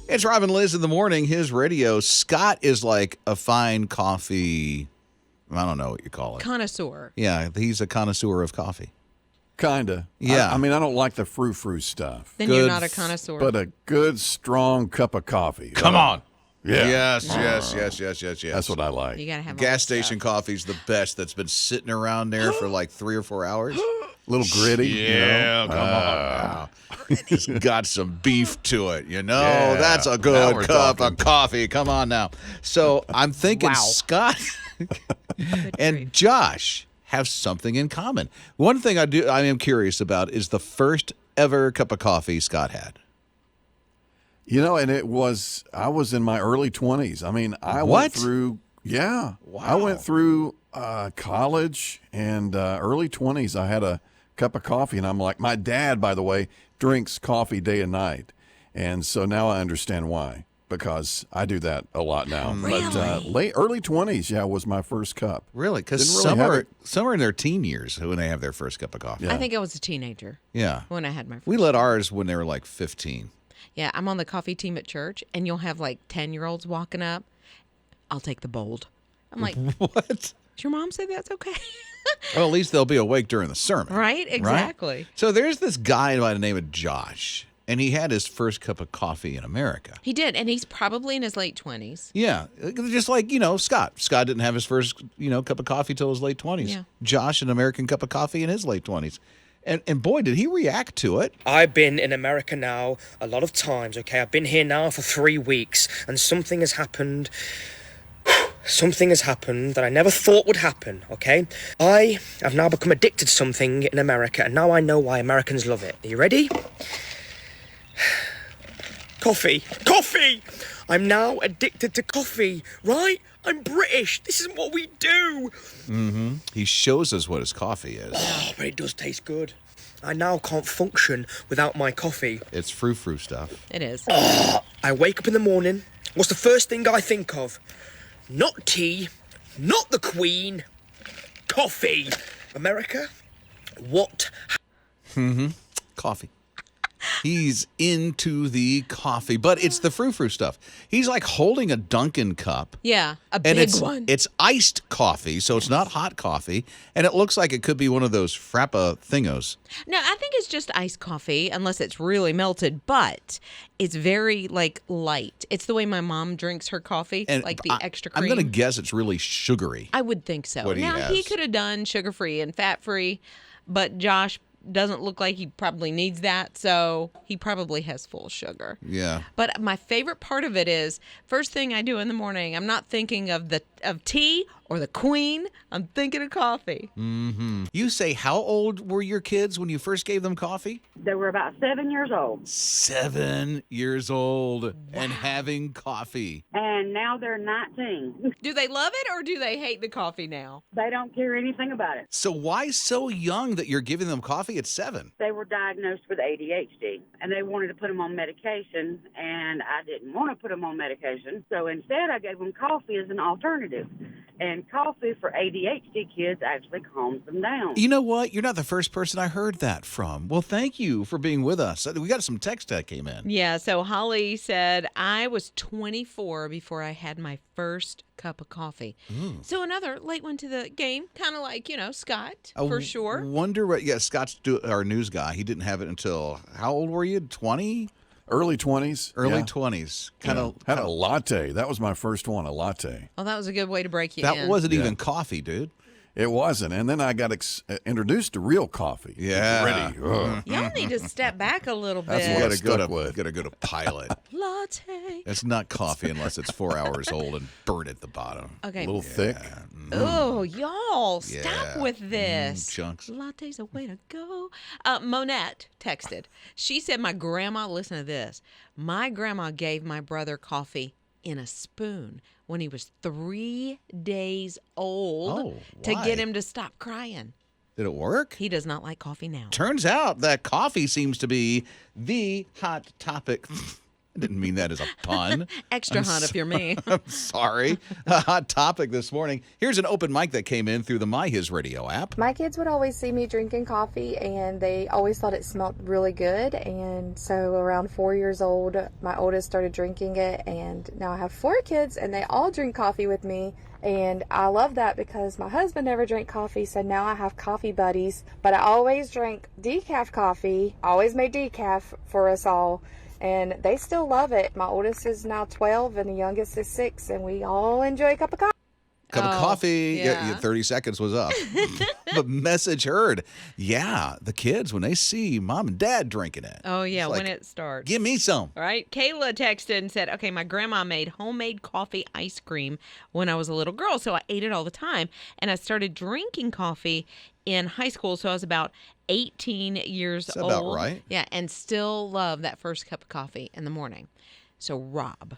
It's Rob and Lizz in the morning, his radio. Scott is like a fine coffee, I don't know what you call it. Connoisseur. Yeah, he's a connoisseur of coffee. Kinda. Yeah. I mean, I don't like the frou-frou stuff. Then Good you're not a connoisseur. But a good, strong cup of coffee. Come on. Yeah. Yes. That's what I like. You got to have all Gas the station stuff. coffee's the best that's been sitting around there for like 3 or 4 hours. A little gritty. Yeah, you know? come on now. It's got some beef to it, you know? Yeah, That's a now good we're cup talking. of coffee. Come on now. So I'm thinking Wow. Scott and grief. Josh have something in common. One thing I am curious about is the first ever cup of coffee Scott had. You know, and I was in my early 20s. I mean, I What? went through, yeah. Wow. I went through college and early 20s. I had a cup of coffee, and I'm like, my dad, by the way, drinks coffee day and night. And so now I understand why, because I do that a lot now. But early 20s, yeah, was my first cup. Really? Because Didn't really have some are in their teen years when they have their first cup of coffee. Yeah. I think I was a teenager Yeah. when I had my first. We let ours when they were like 15. Yeah, I'm on the coffee team at church, and you'll have like 10-year-olds walking up. I'll take the bold. I'm like, What? does your mom say that's okay? Well, at least they'll be awake during the sermon. Right? Exactly. So there's this guy by the name of Josh, and he had his first cup of coffee in America. He did, and he's probably in his late 20s. Yeah, just like, Scott. Scott didn't have his first, cup of coffee till his late 20s. Yeah. Josh, an American cup of coffee in his late 20s. And boy, did he react to it. I've been in America now a lot of times, okay? I've been here now for 3 weeks, and something has happened. Something has happened that I never thought would happen, okay? I have now become addicted to something in America, and now I know why Americans love it. Are you ready? Coffee. Coffee! I'm now addicted to coffee, right? I'm British. This is what we do. He shows us what his coffee is. Oh, but it does taste good. I now can't function without my coffee. It's frou-frou stuff. It is. I wake up in the morning. What's the first thing I think of? Not tea, not the Queen, coffee. America, what? Coffee. He's into the coffee, but it's the frou-frou stuff. He's like holding a Dunkin' cup. Yeah, a And big it's one. it's iced coffee, so it's not hot coffee, and it looks like it could be one of those frappa thingos. No, I think it's just iced coffee, unless it's really melted, but it's very, light. It's the way my mom drinks her coffee, And the extra cream. I'm going to guess it's really sugary. I would think so. what he Now, has. he could have done sugar-free and fat-free, but Josh doesn't look like he probably needs that, so he probably has full sugar. Yeah. But my favorite part of it is, first thing I do in the morning, I'm not thinking of tea or the Queen. I'm thinking of coffee. You say, how old were your kids when you first gave them coffee? They were about 7 years old, 7 years old and having coffee. and now they're 19. Do they love it or do they hate the coffee now? They don't care anything about it. So why so young that you're giving them coffee at 7? They were diagnosed with ADHD, and they wanted to put them on medication, and I didn't want to put them on medication. So instead, I gave them coffee as an alternative. And coffee for ADHD kids actually calms them down. You know what? You're not the first person I heard that from. Well, thank you for being with us. We got some text that came in. Yeah, so Holly said, I was 24 before I had my first cup of coffee. So another late one to the game, kind of like, Scott, for sure. Wonder what, Scott's our news guy. He didn't have it until, how old were you? 20? Early 20s. Early yeah. 20s. Had a latte. That was my first one, a latte. Well, that was a good way to break you in. That wasn't even coffee, dude. It wasn't. And then I got introduced to real coffee. Yeah. Ready. Ugh. Y'all need to step back a little bit. That's what I stuck Gotta with. go to Pilot. Latte. It's not coffee unless it's 4 hours old and burnt at the bottom. Okay. A little thick. Oh, y'all, stop Yeah. with this. Chunks. Latte's a way to go. Monette texted. She said, listen to this. My grandma gave my brother coffee in a spoon when he was 3 days old Oh, to why? get him to stop crying. Did it work? He does not like coffee now. Turns out that coffee seems to be the hot topic I didn't mean that as a pun. Extra hot if you're me. I'm sorry. A hot topic this morning. Here's an open mic that came in through the My His Radio app. My kids would always see me drinking coffee, and they always thought it smelled really good. And so around 4 years old, my oldest started drinking it, and now I have 4 kids, and they all drink coffee with me. And I love that because my husband never drank coffee, so now I have coffee buddies. But I always drank decaf coffee, always made decaf for us all. And they still love it. My oldest is now 12 and the youngest is 6, and we all enjoy a cup of coffee. Cup of coffee. yeah. 30 seconds was up. But message heard. Yeah, the kids, when they see mom and dad drinking it. Oh, yeah, it's like, when it starts. give me some. All right. Kayla texted and said, okay, my grandma made homemade coffee ice cream when I was a little girl, so I ate it all the time. And I started drinking coffee in high school, so I was about 18 years old. That's about right. Yeah, and still love that first cup of coffee in the morning. So Rob,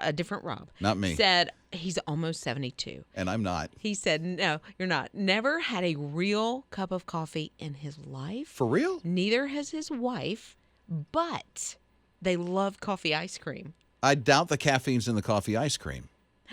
a different Rob. Not me. Said he's almost 72. And I'm not. He said, no, you're not. Never had a real cup of coffee in his life. For real? Neither has his wife, but they love coffee ice cream. I doubt the caffeine's in the coffee ice cream.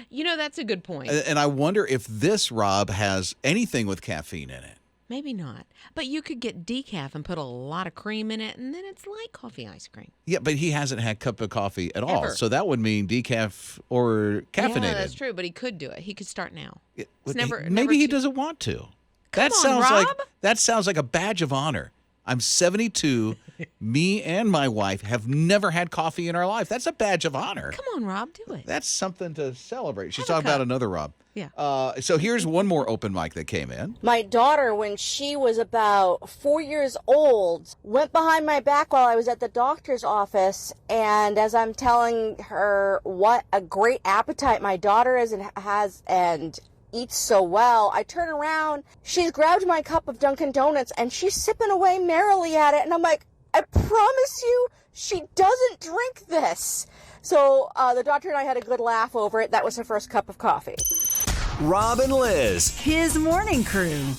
You know, that's a good point. And I wonder if this, Rob, has anything with caffeine in it. Maybe not. But you could get decaf and put a lot of cream in it, and then it's like coffee ice cream. Yeah, but he hasn't had a cup of coffee at all. Ever. So that would mean decaf or caffeinated. Yeah, that's true, but he could do it. He could start now. It- It's maybe never he too- doesn't want to. Come on, Rob. That sounds like a badge of honor. I'm 72. Me and my wife have never had coffee in our life. That's a badge of honor. Come on, Rob, do it. That's something to celebrate. She's Have a talking about cup. another Rob. Yeah. So here's one more open mic that came in. My daughter, when she was about 4 years old, went behind my back while I was at the doctor's office. And as I'm telling her what a great appetite my daughter has and eats so well, I turn around, she's grabbed my cup of Dunkin' Donuts and she's sipping away merrily at it. And I'm like, I promise you, she doesn't drink this. So the doctor and I had a good laugh over it. That was her first cup of coffee. Rob and Lizz. His morning crew.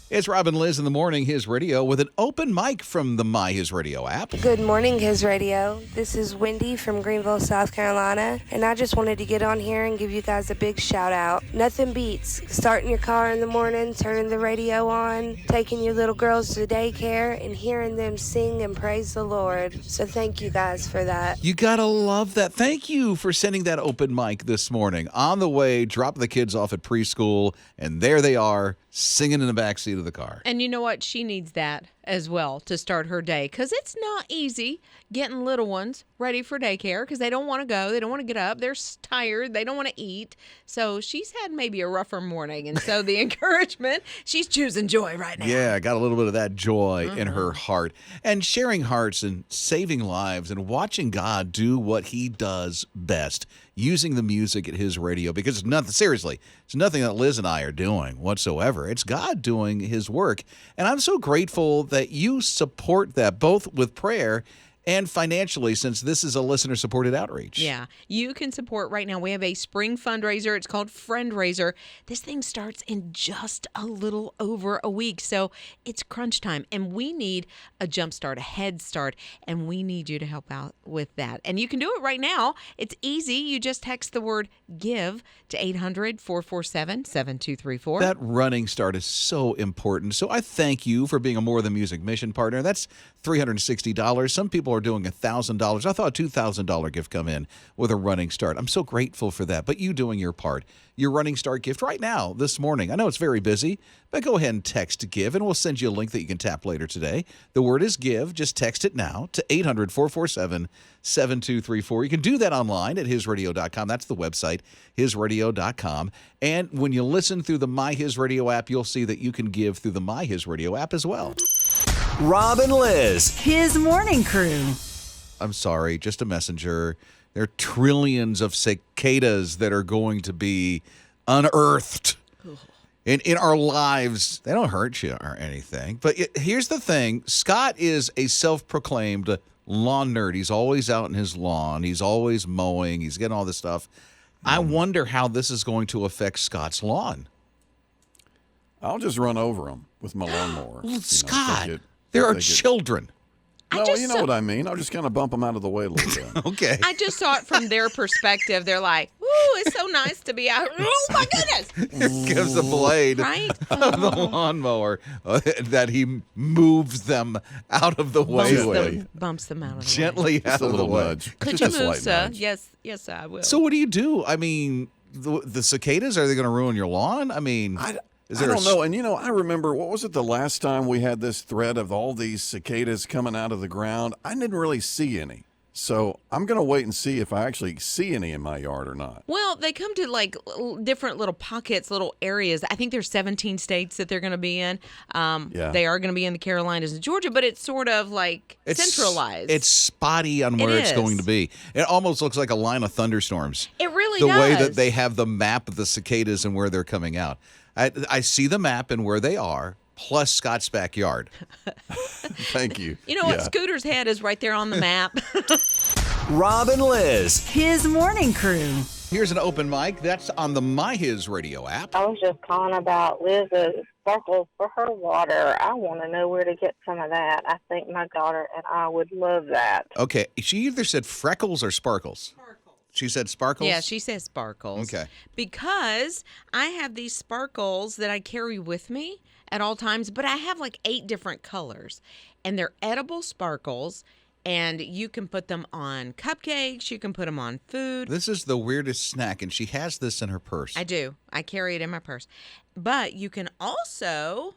It's Rob and Lizz in the morning, His Radio, with an open mic from the My His Radio app. Good morning, His Radio. This is Wendy from Greenville, South Carolina, and I just wanted to get on here and give you guys a big shout out. Nothing beats starting your car in the morning, turning the radio on, taking your little girls to daycare, and hearing them sing and praise the Lord. So thank you guys for that. You gotta love that. Thank you for sending that open mic this morning. On the way, drop the kids off at preschool, and there they are, singing in the backseat of the car. And you know what? She needs that as well to start her day, because it's not easy getting little ones ready for daycare because they don't want to go. They don't want to get up. They're tired. They don't want to eat. So she's had maybe a rougher morning. And so the encouragement, she's choosing joy right now. Yeah, got a little bit of that joy in her heart. And sharing hearts and saving lives and watching God do what he does best, using the music at his radio. Because it's nothing, seriously, it's nothing that Liz and I are doing whatsoever. It's God doing his work. And I'm so grateful that you support that, both with prayer and financially, since this is a listener-supported outreach. Yeah, you can support right now. We have a spring fundraiser. It's called Friendraiser. This thing starts in just a little over a week, so it's crunch time, and we need a jump start, a head start, and we need you to help out with that. And you can do it right now. It's easy. You just text the word GIVE to 800-447-7234. That running start is so important. So I thank you for being a More Than Music mission partner. That's $360. Some people are doing $1,000. I thought a $2,000 gift come in with a running start. I'm so grateful for that. But you doing your part, your running start gift right now, this morning. I know it's very busy, but go ahead and text GIVE, and we'll send you a link that you can tap later today. The word is GIVE. Just text it now to 800-447-7234. You can do that online at hisradio.com. That's the website, hisradio.com. And when you listen through the My His Radio app, you'll see that you can give through the My His Radio app as well. Rob and Lizz. His morning crew. I'm sorry, just a messenger. There are trillions of cicadas that are going to be unearthed in our lives. They don't hurt you or anything. But here's the thing. Scott is a self-proclaimed lawn nerd. He's always out in his lawn. He's always mowing. He's getting all this stuff. I wonder how this is going to affect Scott's lawn. I'll just run over them with my lawnmower. Scott, there are children. No, you know what I mean. I'll just kind of bump them out of the way a little bit. Okay. I just saw it from their perspective. They're like, ooh, it's so nice to be out. Oh, my goodness. Here gives the blade Right? of the lawnmower that he moves them out of the way. Bumps them out of the way. Gently out Just a of the little way. nudge. Could Just you a move, slight sir? nudge. Yes, sir, I will. So what do you do? I mean, the cicadas, are they going to ruin your lawn? I mean, I is there don't know. And, I remember, what was it the last time we had this thread of all these cicadas coming out of the ground? I didn't really see any. So I'm going to wait and see if I actually see any in my yard or not. Well, they come to like different little pockets, little areas. I think there's 17 states that they're going to be in. They are going to be in the Carolinas and Georgia, but it's sort of like centralized. It's spotty on where it's going to be. It almost looks like a line of thunderstorms. It really the does. way that they have the map of the cicadas and where they're coming out. I see the map and where they are, plus Scott's backyard. Thank you. You know what? Scooter's head is right there on the map. Rob and Lizz. His morning crew. Here's an open mic. That's on the My HISRadio app. I was just calling about Liz's sparkles for her water. I want to know where to get some of that. I think my daughter and I would love that. Okay. She either said freckles or sparkles. She said sparkles? Yeah, she says sparkles. Okay. Because I have these sparkles that I carry with me at all times, but I have like 8 different colors. And they're edible sparkles, and you can put them on cupcakes. You can put them on food. This is the weirdest snack, and she has this in her purse. I do. I carry it in my purse. But you can also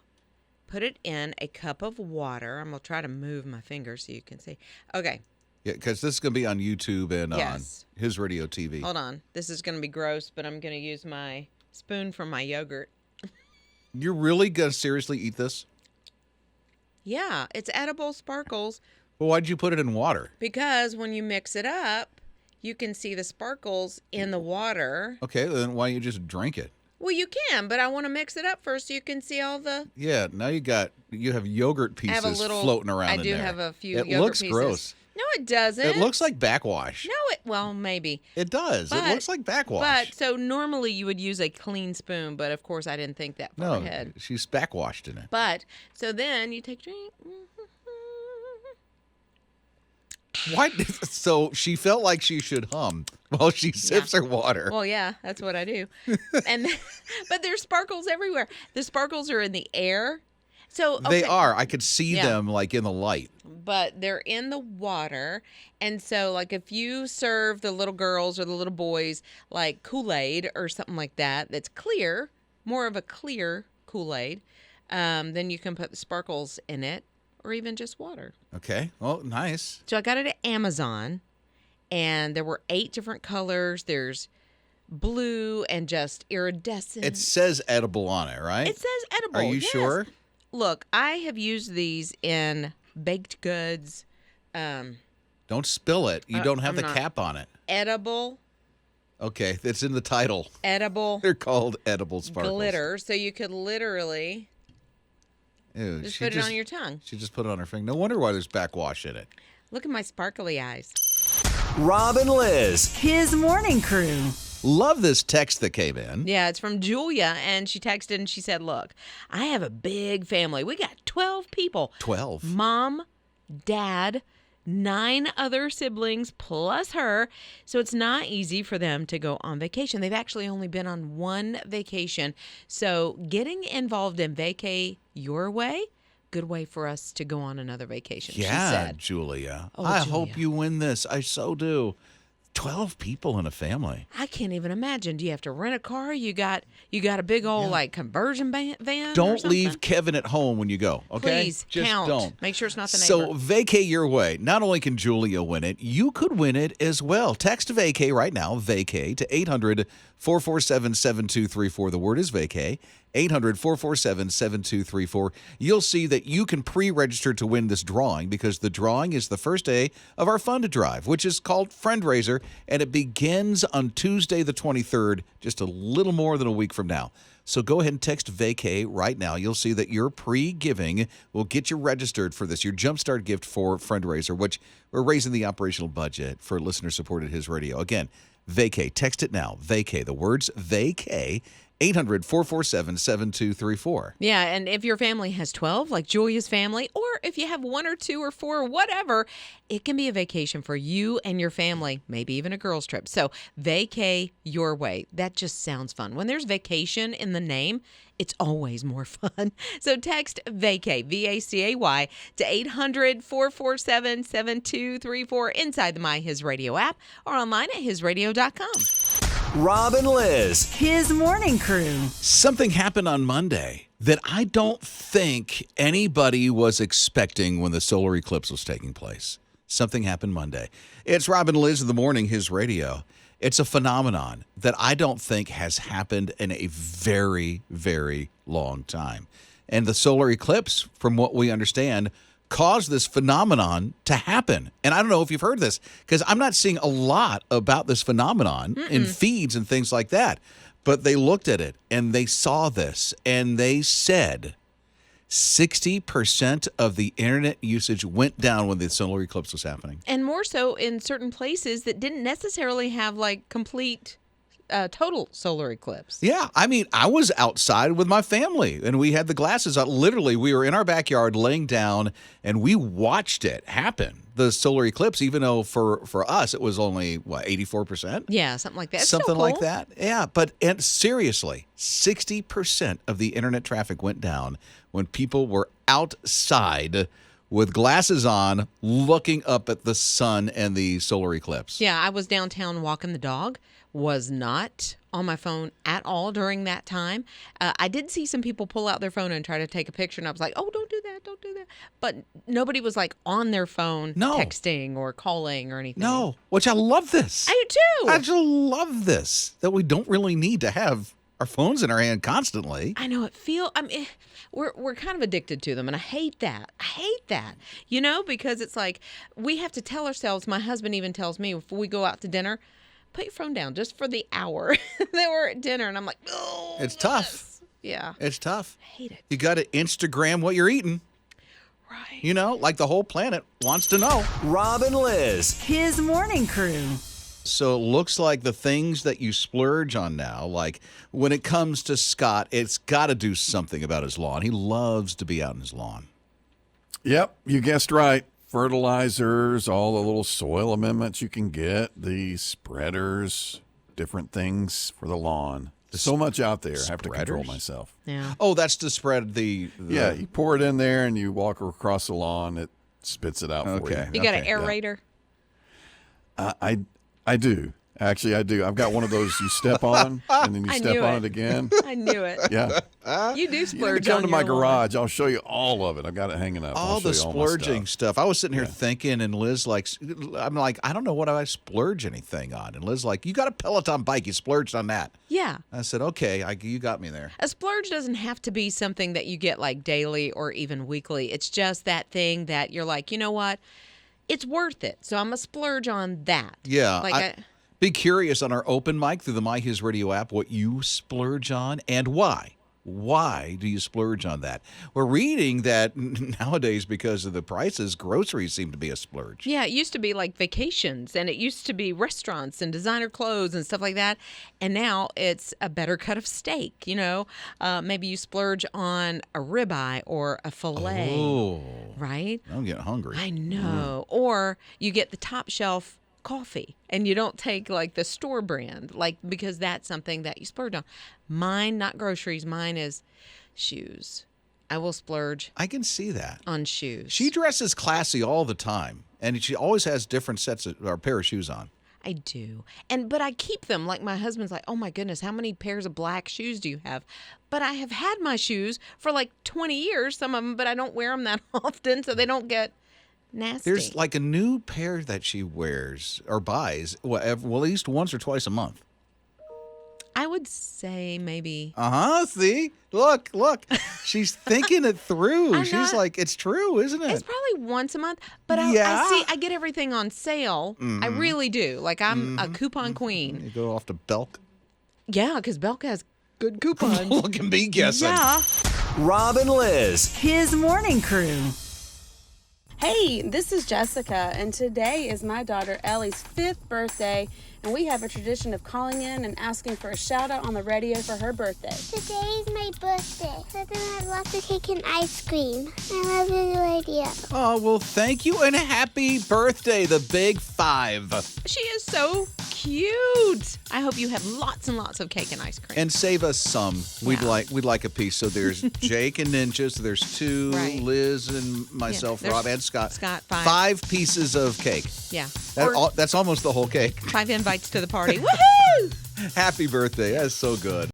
put it in a cup of water. I'm going to try to move my finger so you can see. Okay. Yeah, because this is going to be on YouTube and Yes. on His Radio TV. Hold on. This is going to be gross, but I'm going to use my spoon from my yogurt. You're really going to seriously eat this? Yeah, it's edible sparkles Well, why'd you put it in water? because when you mix it up, you can see the sparkles in the water. Okay, then why don't you just drink it? Well, you can, but I want to mix it up first so you can see all the... Yeah, now you have yogurt I have a pieces little, floating around I in do there. have a few It yogurt looks pieces. gross. No, it doesn't. It looks like backwash. well, maybe. It does. It But- looks like backwash. But so normally you would use a clean spoon, but of course I didn't think that far no, ahead. she's backwashed in it. But so then you take a drink. Why? So she felt like she should hum while she sips her water. Well, yeah, that's what I do. But there's sparkles everywhere. The sparkles are in the air. So They okay, are. I could see Yeah. them like in the light. but they're in the water. And so like if you serve the little girls or the little boys like Kool-Aid or something like that that's clear, more of a clear Kool-Aid, then you can put the sparkles in it or even just water. Okay. Well, nice. So I got it at Amazon, and there were 8 different colors. There's blue and just iridescent. It says edible on it, right? It says edible. Are you yes. sure? Look, I have used these in baked goods. Don't spill it. You don't have I'm the not. cap on it. Edible Okay, it's in the title. edible They're called edible sparkles. glitter. So you could literally Ew, just she put it on your tongue. She just put it on her finger. No wonder why there's backwash in it. Look at my sparkly eyes. Rob and Lizz. His morning crew. Love this text that came in. Yeah, it's from Julia, and she texted and she said, look, I have a big family. We got 12 people. 12. Mom, dad, 9 other siblings plus her. So it's not easy for them to go on vacation. They've actually only been on 1 vacation. So getting involved in Vacay Your Way, good way for us to go on another vacation, she Yeah, said. Julia. Oh, I Julia. hope you win this. I so do. 12 people in a family. I can't even imagine. Do you have to rent a car? You got a big old like conversion van? or Don't something? leave Kevin at home when you go, okay? Please Just count. don't. Make sure it's not the neighbor. So vacay your way. Not only can Julia win it, you could win it as well. Text vacay right now, vacay, to 800-447-7234. The word is vacay. 800-447-7234. You'll see that you can pre-register to win this drawing because the drawing is the first day of our Fund to Drive, which is called Friendraiser, and it begins on Tuesday the 23rd, just a little more than a week from now. So go ahead and text vacay right now. You'll see that your pre-giving will get you registered for this, your jumpstart gift for Friendraiser, which we're raising the operational budget for listener-supported His Radio. Again, vacay. Text it now. Vacay. The words vacay. 800-447-7234. Yeah, and if your family has 12, like Julia's family, or if you have 1 or 2 or 4, whatever, it can be a vacation for you and your family, maybe even a girls' trip. So vacay your way. That just sounds fun. When there's vacation in the name, it's always more fun. So text vacay, V-A-C-A-Y, to 800-447-7234 inside the My His Radio app or online at hisradio.com. Rob and Lizz. His morning crew. Something happened on Monday that I don't think anybody was expecting when the solar eclipse was taking place. Something happened Monday. It's Rob and Lizz in the morning, His Radio. It's a phenomenon that I don't think has happened in a very, very long time. And the solar eclipse, from what we understand, caused this phenomenon to happen. And I don't know if you've heard this, because I'm not seeing a lot about this phenomenon in feeds and things like that. But they looked at it and they saw this and they said 60% of the internet usage went down when the solar eclipse was happening. And more so in certain places that didn't necessarily have like complete total solar eclipse. Yeah, I mean, I was outside with my family and we had the glasses out. Literally, we were in our backyard laying down and we watched it happen. The solar eclipse, even though for us it was only, 84%? Yeah, something like that. It's Something still like cool. that. Yeah, but and seriously, 60% of the internet traffic went down when people were outside with glasses on looking up at the sun and the solar eclipse. Yeah, I was downtown walking the dog, was not on my phone at all during that time. I did see some people pull out their phone and try to take a picture, and I was like, oh, don't do that, don't do that. But nobody was like on their phone texting or calling or anything. No, which I love this. I do too. I just love this, that we don't really need to have our phones in our hand constantly. I know we're kind of addicted to them, and I hate that. You know, because it's like we have to tell ourselves, my husband even tells me before we go out to dinner, put your phone down just for the hour that we're at dinner. And I'm like, oh, it's tough. Yeah. It's tough. I hate it. You got to Instagram what you're eating. Right. You know, like the whole planet wants to know. Rob and Lizz. His morning crew. So it looks like the things that you splurge on now, like when it comes to Scott, it's got to do something about his lawn. He loves to be out in his lawn. Yep, you guessed right. Fertilizers, all the little soil amendments you can get, the spreaders, different things for the lawn. There's so much out there. I have to control myself. Yeah. Oh, that's to spread the Yeah, you pour it in there and you walk across the lawn. It spits it out for you. You got an aerator? I do. Actually, I do. I've got one of those you step on and then you step on it again. I knew it. Yeah. You do splurge come on to my your lawn. garage. I'll show you all of it. I've got it hanging up. all I'll show the you all my splurging stuff. I was sitting here thinking, and Liz I'm like, I don't know what I splurge anything on. And Liz like, you got a Peloton bike. You splurged on that. Yeah. I said, okay, you got me there. A splurge doesn't have to be something that you get like daily or even weekly. It's just that thing that you're like, you know what? It's worth it. So I'm going to splurge on that. Yeah. Be curious on our open mic through the My His Radio app what you splurge on and why. Why do you splurge on that? We're reading that nowadays, because of the prices, groceries seem to be a splurge. Yeah, it used to be like vacations, and it used to be restaurants and designer clothes and stuff like that. And now it's a better cut of steak, you know. Maybe you splurge on a ribeye or a filet. Oh. Right? I'm getting hungry. I know. Or you get the top shelf coffee and you don't take like the store brand, like, because that's something that you splurge on. Mine, not groceries, mine is shoes. I will splurge. I can see that. On shoes. She dresses classy all the time, and she always has different sets of, or pair of shoes on. I do. But I keep them. Like, my husband's like, oh my goodness, how many pairs of black shoes do you have? But I have had my shoes for like 20 years, some of them, but I don't wear them that often, so they don't get nasty. There's like a new pair that she wears or buys, well, at least once or twice a month. I would say maybe. See? Look. She's thinking it through. She's like, it's true, isn't it? It's probably once a month, but I get everything on sale. I really do. Like, I'm a coupon queen. You go off to Belk? Yeah, because Belk has good coupons. Look at me guessing. Yeah. Rob and Lizz. His morning crew. Hey, this is Jessica, and today is my daughter Ellie's 5th birthday, and we have a tradition of calling in and asking for a shout out on the radio for her birthday. Today is my birthday. I'm gonna have lots of cake and ice cream. I love the radio. Oh, well, thank you and happy birthday, the Big Five. She is so cute. I hope you have lots and lots of cake and ice cream. And save us some. We'd like a piece. So there's Jake and Ninja. So there's two, Right. Liz and myself, there's Rob and Scott. Scott, five. 5 pieces of cake. Yeah. That's almost the whole cake. 5 invites to the party. Woohoo! Happy birthday. That's so good.